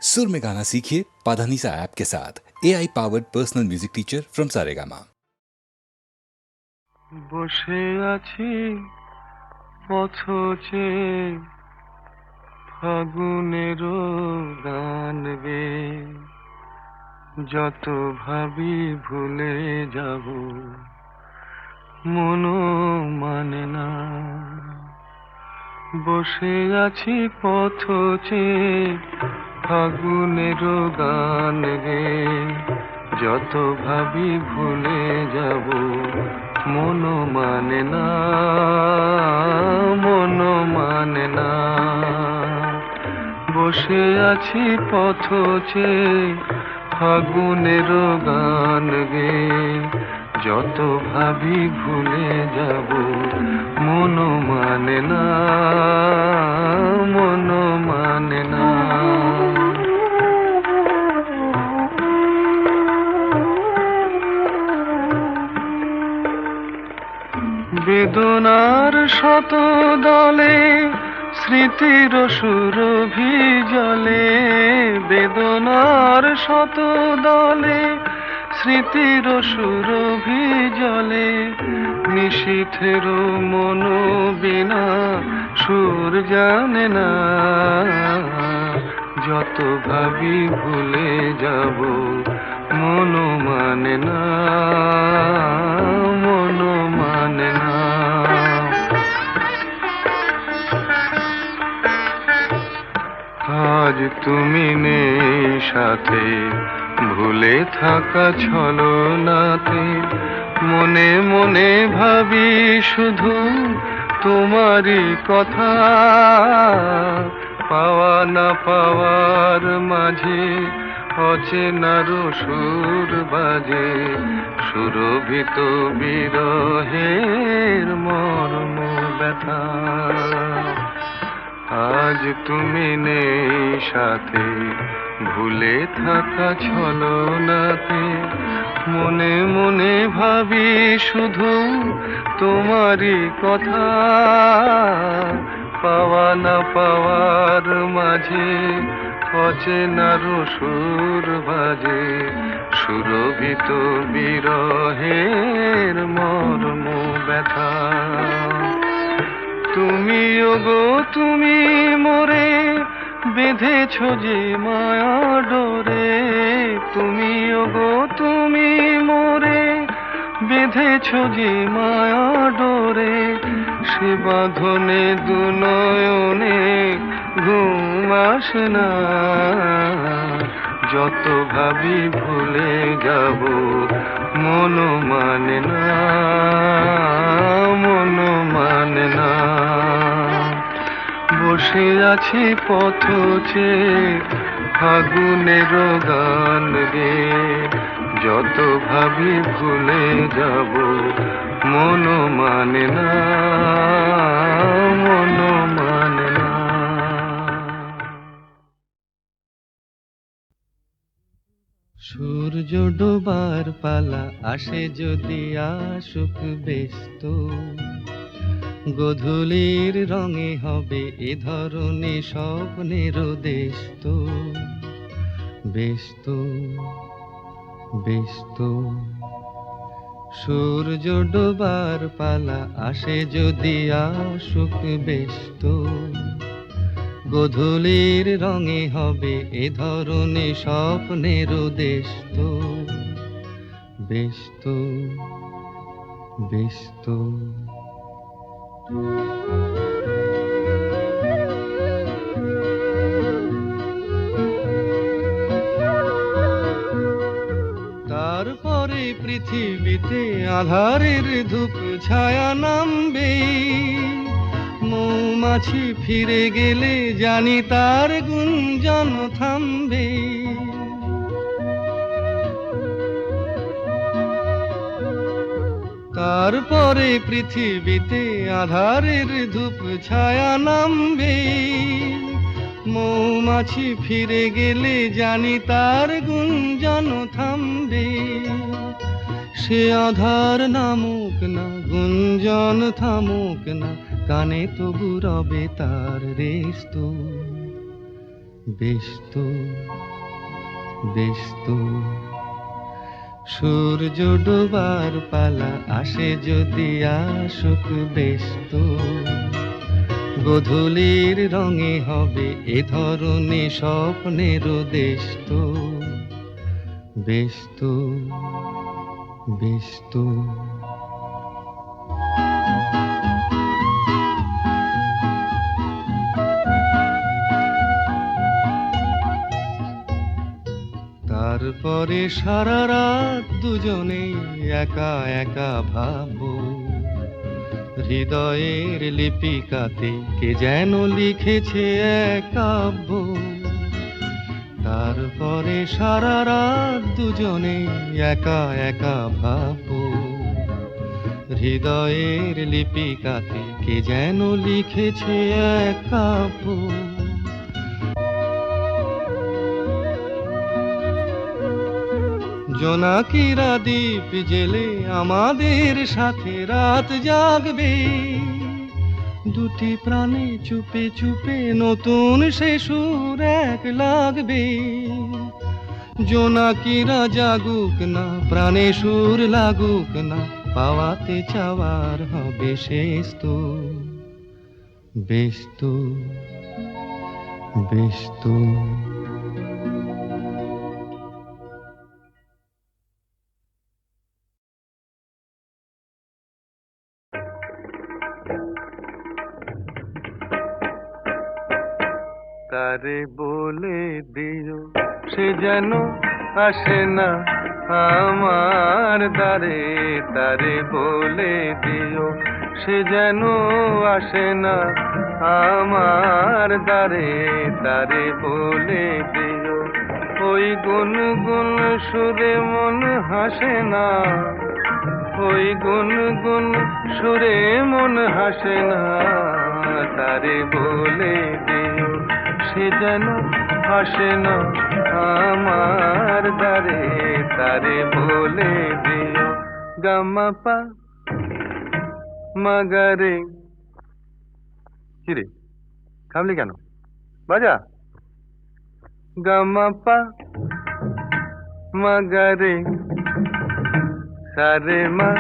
सुर में गाना सीखिए पाधानीसा ऐप के साथ। AI powered personal music teacher from Saregama. বসে আছি পথচে ফাগুনের গান গে, যত ভাবি ভুলে যাব মনো মানে না। বসে আছি পথচে ফাগুনের গান গে, যত ভাবি ভুলে যাব মনো মানে না, মনো মানে না। বসে আছি পথচে ফাগুনের গান গে, যত ভাবি ভুলে যাব মনো মানে না, মনো মানে না। বেদনার শত দলে স্মৃতির সুরভি জলে, বেদনার শত দলে স্মৃতির সুরভি জলে, নিশীথের মন বিনা সুর জানে না। যত ভাবি ভুলে যাব মনো মানে না, মনো মানে না। আজ তুমি নেই সাথে, ভুলে থাকা ছলনাতে, মনে মনে ভাবি শুধু তোমারই কথা। পাওয়া না পাওয়ার মাঝে অচেনার সুর বাজে, সুরভিত বিরহের মর্ম ব্যথা। আজ তুমি নেই সাথে, ভুলে থাকা ছলনাতে, মনে মনে ভাবি শুধু তোমারই কথা। পাওয়া না পাওয়ার মাঝে অচেনার সুর বাজে, সুরভিত বিরহের মর্ম ব্যথা। তুমি ওগো তুমি মোরে বেঁধেছ যে মায়া ডোরে, তুমি ওগো তুমি মোরে বেঁধেছ যে মায়া ডোরে, সে বাঁধনে দু নয়নে ঘুম আসে না। যত ভাবি ভুলে যাব মনো মানে না, মনো মানে না। বসে আছি পথচে ফাগুনের গান গে, যত ভাবি ভুলে যাব মনো মানে না, মনো মানে না। সূর্য ডোবার পালা আসে যদি আসুক ব্যস্ত, গোধূলির রঙে হবে এ ধরনে স্বপ্নের দেশ তো, ব্যস্ত ব্যস্ত। সূর্য ডোবার পালা আসে যদি আসুক ব্যস্ত, গোধূলির রঙে হবে এ ধরনে স্বপ্নের দেশ তো, ব্যস্ত ব্যস্ত। তারপরে পৃথিবীতে আঁধারের ধূপ ছায়া নামবে, মৌমাছি ফিরে গেলে জানি তার গুঞ্জন থামবে। তারপরে পৃথিবীতে আঁধারের ধূপ ছায়া নামবে, মৌমাছি ফিরে গেলে জানি তার গুঞ্জন থামবে। সে আধার নামুক না, গুঞ্জন থামুক না, কানে তবু রবে তার রেশ তো, বেশ তো, বেশ তো, সূর্য ডোবার পালা আসে যদি আসুক, বেশ তো, গোধূলির রঙে হবে এ ধরনে স্বপ্নের দেশ তো, বেশ তো, বেশ তো। তারপরে সারা রাত দুজনে একা একা ভাববো, হৃদয়ের লিপিকাতে কে যেন লিখেছে এক কাব্য। তারপরে সারা রাত দুজনে একা একা ভাববো, হৃদয়ের লিপিকাতে কে যেন লিখেছে এক কাব্য। জোনাকিরা দ্বীপ জেলে আমাদের সাথে রাত জাগবে, দুটি প্রাণে চুপে চুপে নতুন সে সুর এক লাগবে। জোনাকিরা জাগুক না, প্রাণে সুর লাগুক না, পাওয়াতে চাওয়ার হবে শেষ তো, বেশ তো, বেশ তো। তারে বলে দিও সে যেন আসে না আমার দ্বারে, তারে বলে দিও সে যেন আসে না আমার দ্বারে, তারে বলে দিও ওই গুনগুন সুরে মন হাসে না, ওই গুনগুন সুরে মন হাসে না, তারে বলে দিও সে যেন আসে না আমার দ্বারে, তারে বলে দিও। গামাপা মাগারে, কিরে থামলি কেন, বাজা। গামাপা মাগারে সারে মা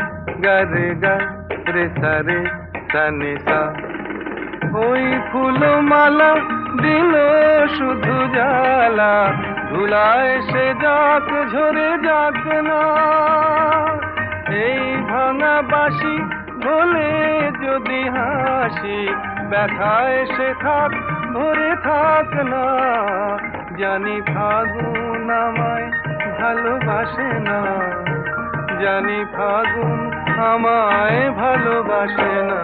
গারে গা রে সারে সানে সা। ওই ফুলমালা দিল শুধু জ্বালা, ধুলায় সে যাক ঝরে যাক না। এই ভাঙা বাঁশি বলে যদি হাসি, ব্যথায় সে থাক ভরে থাক না। জানি ফাগুন আমায় ভালোবাসে না, জানি ফাগুন আমায় ভালোবাসে না,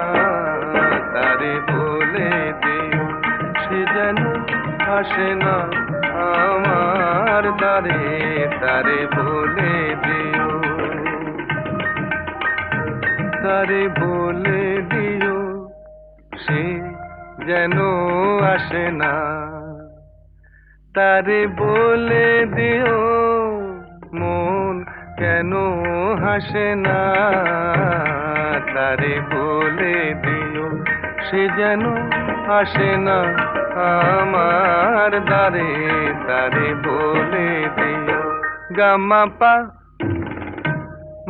তারে বলে দিও সে যেন আসে না আমার দ্বারে, তারে বলে দিও, তারে বলে দিও সে যেন আসে না, তারে বলে দিও মন কেন হাসে না, তারে বলে দিও সে যেন আসে না আমার দ্বারে, তারে বলে দিও। গামাপা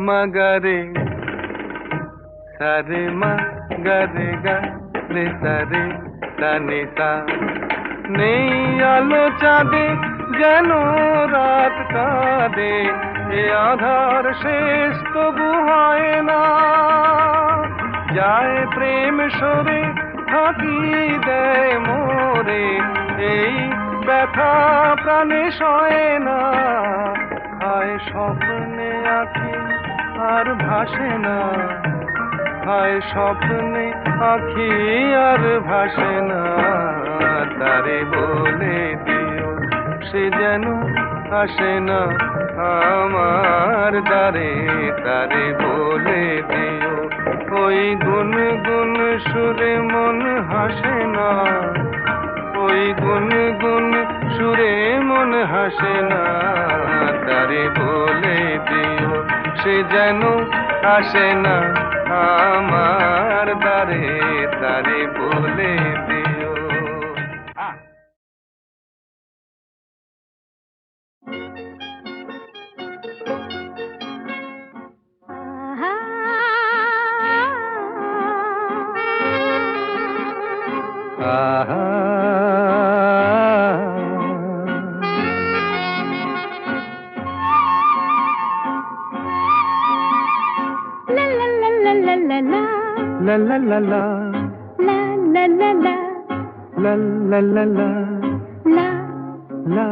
মাগারে সারে মা গারে গা রে সারে সানে সা। নেই আলো চাঁদে যেন রাত কাঁদে, এ আধার শেষ তবু হয় না। যায় প্রেম সরে থাকি দেয় মোরে, এই ব্যথা প্রাণে সয় না। হায় স্বপ্নে আঁখি আর ভাসে না, হায় স্বপ্নে আঁখি আর ভাসে না, তারে বলে দিও সে যেন আসে না আমার দ্বারে, তারে বলে দিও ওই গুনগুন সুরে মন হাসে না, ওই গুনগুন সুরে মন হাসে না, তারে বলে দিও সে যেন আসে না আমার দ্বারে, তারে বলে দিও। আহা লা লা লা লা লা লা লা লা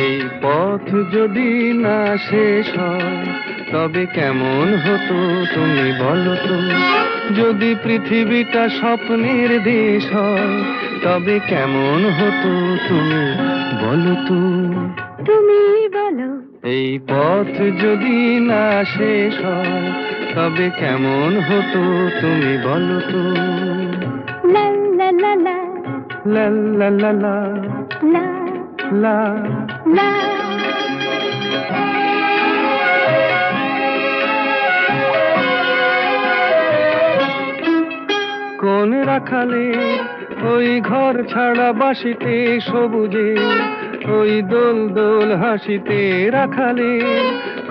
এই পথ যদি না শেষ হয় তবে কেমন হতো তুমি বলো তো? যদি পৃথিবীটা স্বপ্নের দেশ হয় তবে কেমন হতো তুমি বলো তো? তুমি বলো। এই পথ যদি না শেষ হয় তবে কেমন হতো তুমি বলো তো? লা লা লা লা লা লা লা লা লা লা লা। কোন রাখালে ওই ঘর ছাড়া বাসিতে সবুজে ওই দোল দোল হাসিতে রাখালে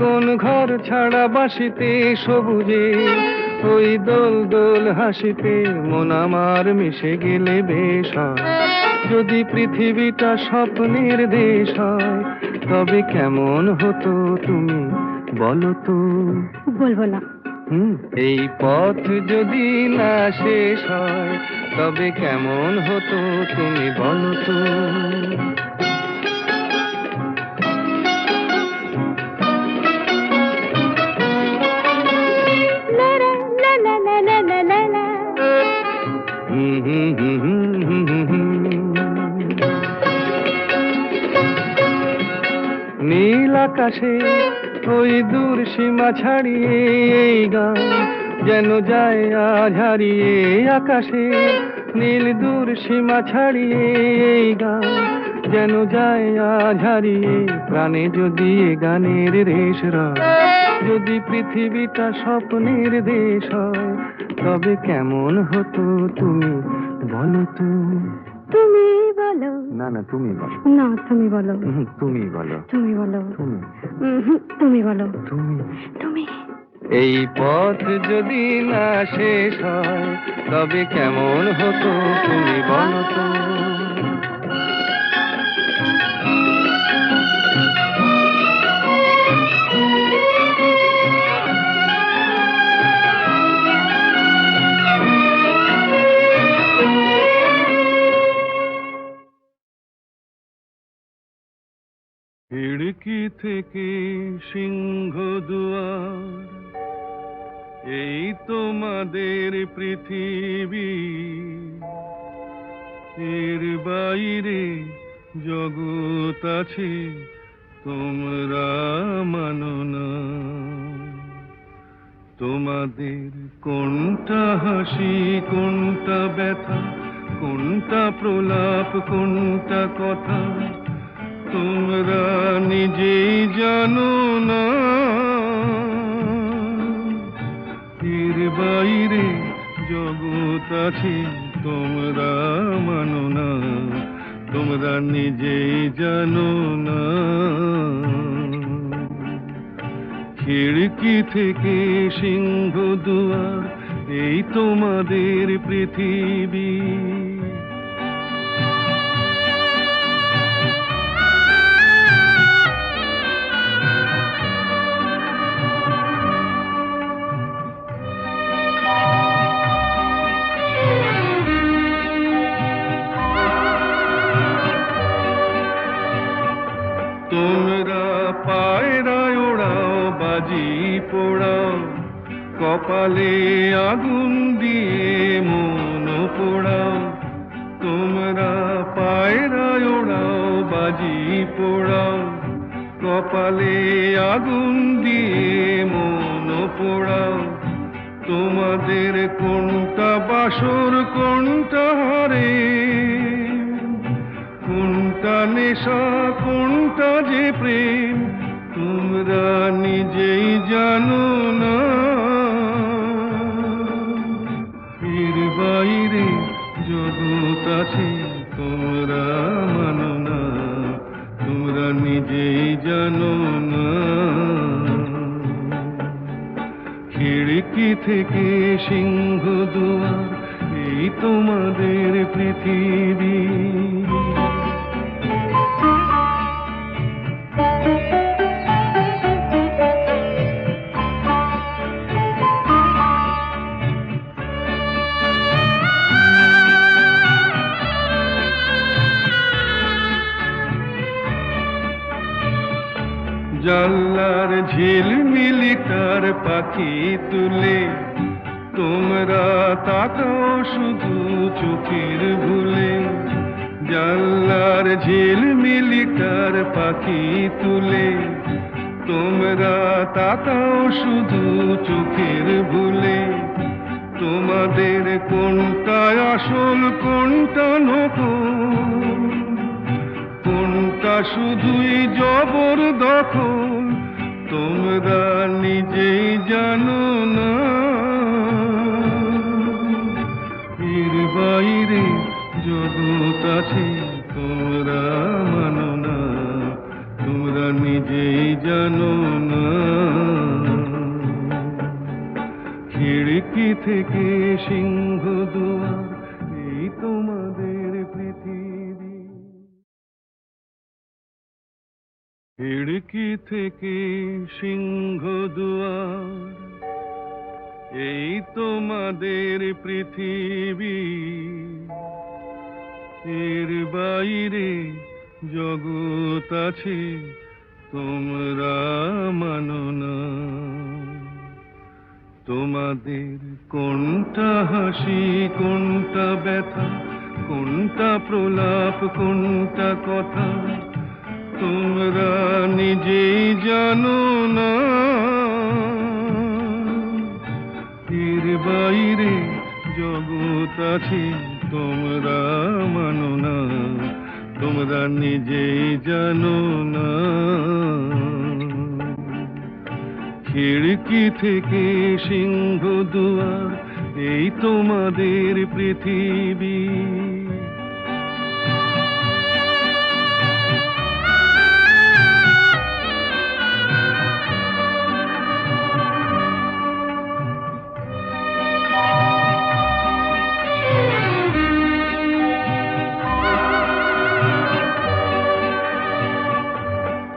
কোন ঘর ছাড়া বাসিতে সবুজে ওই দোল দোল হাসিতে মন আমার মিশে গেলে বেশ হয়। যদি পৃথিবীটা স্বপ্নের দেশ হয় তবে কেমন হতো তুমি বলো তো? বলবো না। এই পথ যদি না শেষ হয় তবে কেমন হতো তুমি বলো তো? লা লা লা লা লা লা লা লা। নীল আকাশে ওই দূর সীমা ছাড়িয়ে এই গান যেন যায় আজ হারিয়ে। আকাশে নীল দূর সীমা ছাড়িয়ে এই গান যেন যায় আজ হারিয়ে। প্রাণে যদি এ গানের রেশ রয়, যদি পৃথিবীটা স্বপ্নের দেশ হয় তবে কেমন হতো তুমি বলো তো? তুমি বলো। না না তুমি বলো। না তুমি বলো। তুমি বলো। তুমি বলো। তুমি তুমি বলো। তুমি তুমি। এই পথ যদি না শেষ হয় তবে কেমন হতো তুমি বলো তো? খিড়কি থেকে সিংহ দুয়ার এই তোমাদের পৃথিবী, এর বাইরে জগৎ আছে তোমরা মানো না। তোমাদের কোনটা হাসি কোনটা ব্যথা, কোনটা প্রলাপ কোনটা কথা তোমরা নিজেই জানো না। এর বাইরে জগৎ আছে তোমরা মানো না, তোমরা নিজেই জানো না। খিড়কি থেকে সিংহ দুয়ার এই তোমাদের পৃথিবী। তোমরা পায়রায় ওড়াও বাজি পোড়াও, কপালে আগুন দিয়ে মন পোড়াও। তোমরা পায়রায় ওড়াও বাজি পোড়াও, কপালে আগুন দিয়ে মন পোড়াও। তোমাদের কোনটা বাসর কোনটা হারে, কোনটা নেশা কোনটা যে প্রেম তোমরা নিজেই জানো না। আছে তোমরা মানো না, তোমরা নিজেই জানো না। খিড়কি থেকে সিংহ দুয়ার, এই তোমাদের পৃথিবী। জানলার ঝিলমিলি তার পাখি তুলে, তোমরা তাকাও শুধু চোখের ভুলে। জানলার ঝিলমিলি তার পাখি তুলে, তোমরা তাকাও শুধু চোখের ভুলে। তোমাদের কোনটা আসল কোনটা নকল, কোনটা শুধুই জবরদখল, তোমরা নিজেই জানো না। এর বাইরে জগৎ আছে তোমরা মানো না, তোমরা নিজেই জানো না। খিড়কি থেকে সিংহ দুয়ার, এই তোমাদের পৃথিবী। খিড়কি থেকে সিংহ দুয়ার, এই তোমাদের পৃথিবী। এর বাইরে জগৎ আছে তোমরা মানো না। তোমাদের কোনটা হাসি কোনটা ব্যথা, কোনটা প্রলাপ কোনটা কথা, তোমরা নিজেই জানো না। এর বাইরে জগৎ আছে তোমরা মানো না, তোমরা নিজেই জানো না। খিড়কি থেকে সিংহ দুয়ার, এই তোমাদের পৃথিবী।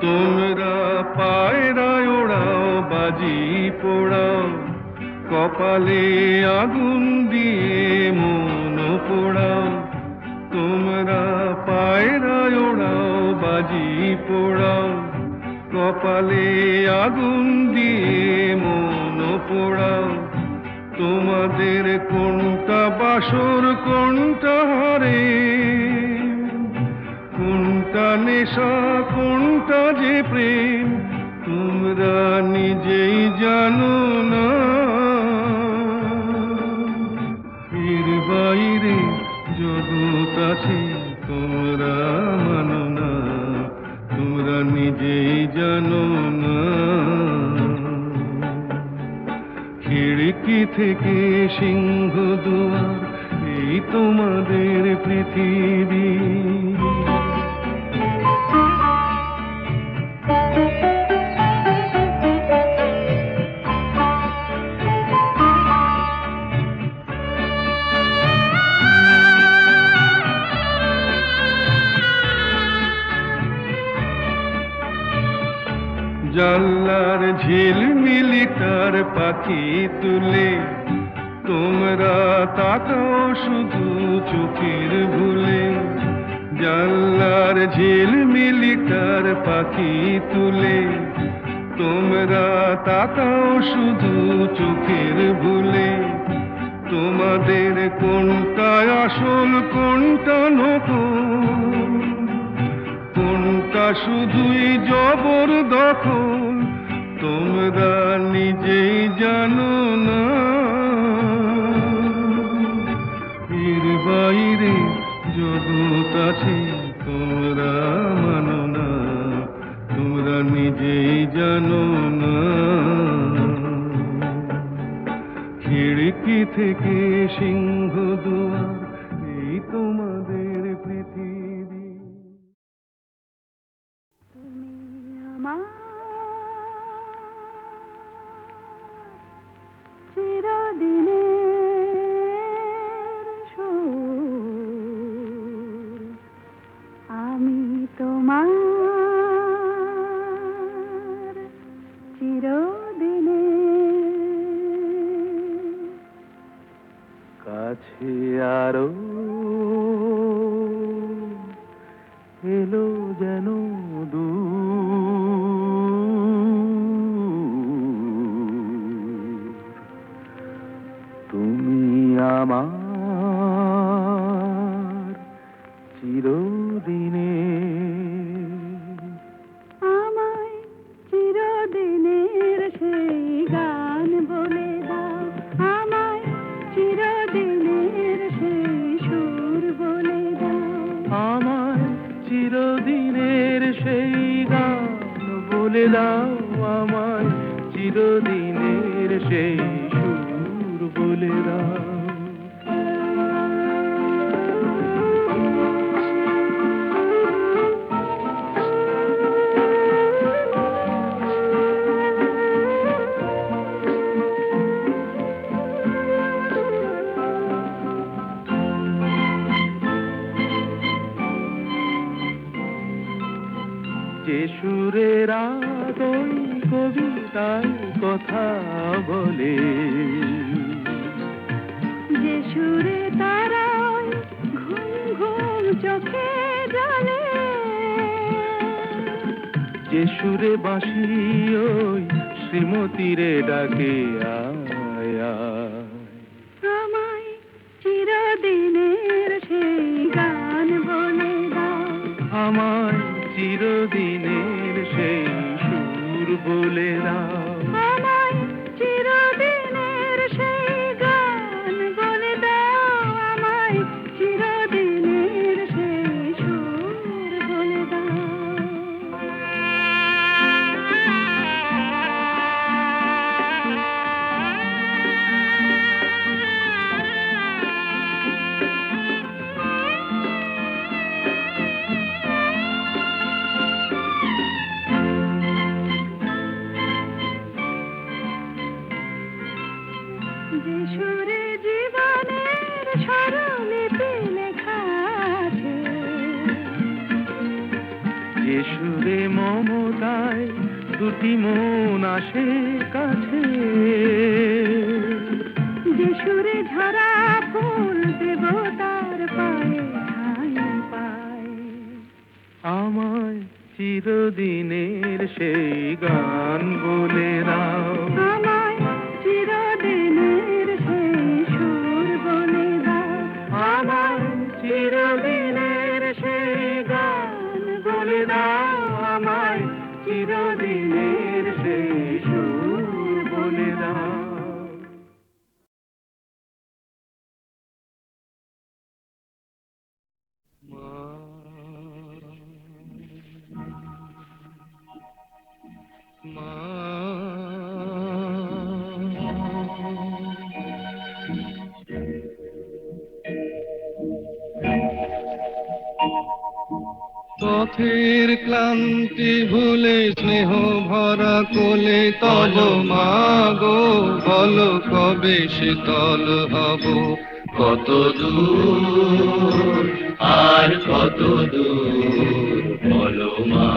তোমরা পায়রায় ওড়াও বাজি পোড়াও, কপালে আগুন দিয়ে মন পোড়াও। তোমরা পায়রায় ওড়াও বাজি পোড়াও, কপালে আগুন দিয়ে মন পোড়াও। তোমাদের কোনটা বাসর কোনটা হারে, কোনটা নেশা কোনটা যে প্রেম, তোমরা নিজেই জানো না। এর বাইরে জগৎ আছে তোমরা মানো না, তোমরা নিজেই জানো না। খিড়কি থেকে সিংহ দুয়ার, এই তোমাদের পৃথিবী। জানলার ঝিলমিলি তার পাখি তুলে, তোমরা তাকাও শুধু চোখের ভুলে। জানলার ঝিলমিলি তার পাখি তুলে, তোমরা তাকাও শুধু চোখের ভুলে। তোমাদের কোনটা আসল কোনটা নকল, কোনটা শুধুই জবরদখল, তোমরা নিজেই জানো না। এর বাইরে জগৎ আছে তোমরা মানো না, তোমরা নিজেই জানো না। খিড়কি থেকে সিংহ দুয়ার, এই তোমাদের পৃথিবী। তুমি আমার চিরদিনের সুর, আমি তোমার চিরদিনের কাছে আরো এলো যেন দূর, তুমি আমার চিরদিনের। আমায় চিরদিনের সেই গান বলে দাও, আমায় চিরদিনের সেই সুর বলে দাও, আমায় চিরদিনের সেই গান বলে দাও, আমায় চিরদিনের সেই সুর বলে দাও। যে সুরের আদই কবিতায় কথা বলে, যে সুরে তারায় ঘুম ঘুম চোখে জলে, যে সুরে বাঁশি ওই শ্রীমতীরে ডাকে আয় আয়। আমায় চিরদিনের সেই গান বলে দাও, আমায় চিরদিনের সেই সুর বলে দাও। আমায় চিরদিনের সেই গান বলে দাও, আমায় চিরদিনের সেই সুর বলে দাও। যে সুরে জীবনের স্বরলিপি লেখা আছে, যে সুরে মমতায় দুটি মন আসে কাছে, যে সুরে ঝরা ফুল দেবতার পায়ে ঠাঁই পায়, আমায় চিরদিনের সেই গান বলে দাও। আমায় চিরদিনের সেই সুর বলে দাও, আমায় চিরদিনের সেই গান বলে দাও, আমায় চিরদিনের সেই সুর বলে দাও। পথের ক্লান্তি ভুলে স্নেহ ভরা কোলে তব মাগো, বলো কবে শীতল হব। কত দূর আর কত দূর বলো মা।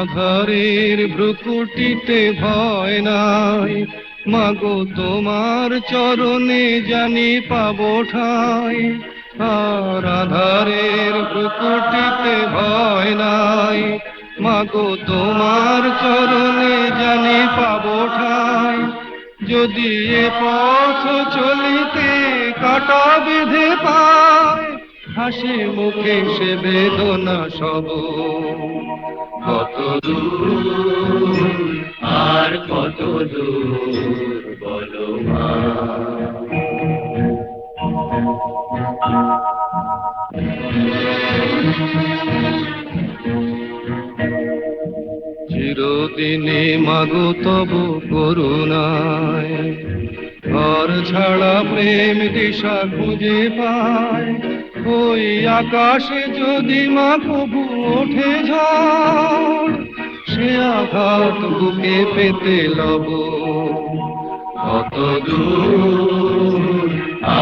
আধারের ভ্রুকুটিতে ভয় নাই, মাগো তোমার চরণে জানি পাবো ঠাঁই। আর আধারের ভ্রুকুটিতে ভয় নাই, মাগো তোমার চরণে জানি পাবো ঠাঁই। যদি এ পথ চলিতে কাটা বেঁধে পায়, হাসি মুখে সে বেদনা সব। কত দূর আর কত দূর বলো মা। দিনে মাগো তব করুণায় ঘর ছাড়া প্রেম দিশা খুঁজে পায়, ওই আকাশে যদি মা কবু ওঠে ঝড়, সে আঘাত বুকে পেতে লব। কত দূর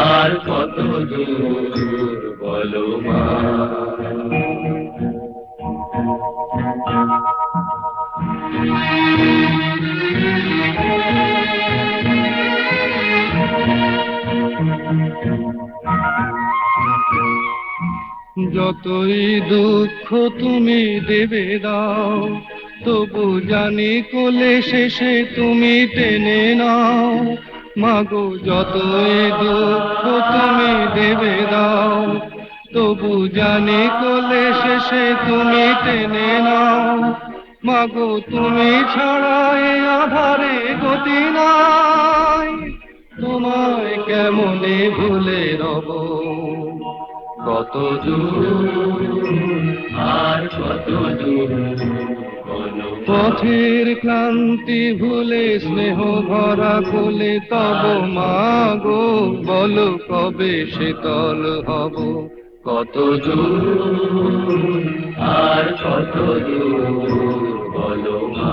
আর কত দূর বলো মা। যতই দুঃখ তুমি দেবে দাও, তবু জানি কোলে শেষে তুমি টেনে নাও। মাগো যতই দুঃখ তুমি দেবে দাও, তবু জানি কোলে শেষে তুমি টেনে নাও। মাগো তুমি ছাড়া এ আধারে গতি নাই, তোমায় কেমনে ভুলে রব। কত দূর আর কত দূর পথের ক্লান্তি ভুলে স্নেহ ভরা কোলে তব মাগো, বলো কবে শীতল হব। কত দূর আর কত দূর বলো মা।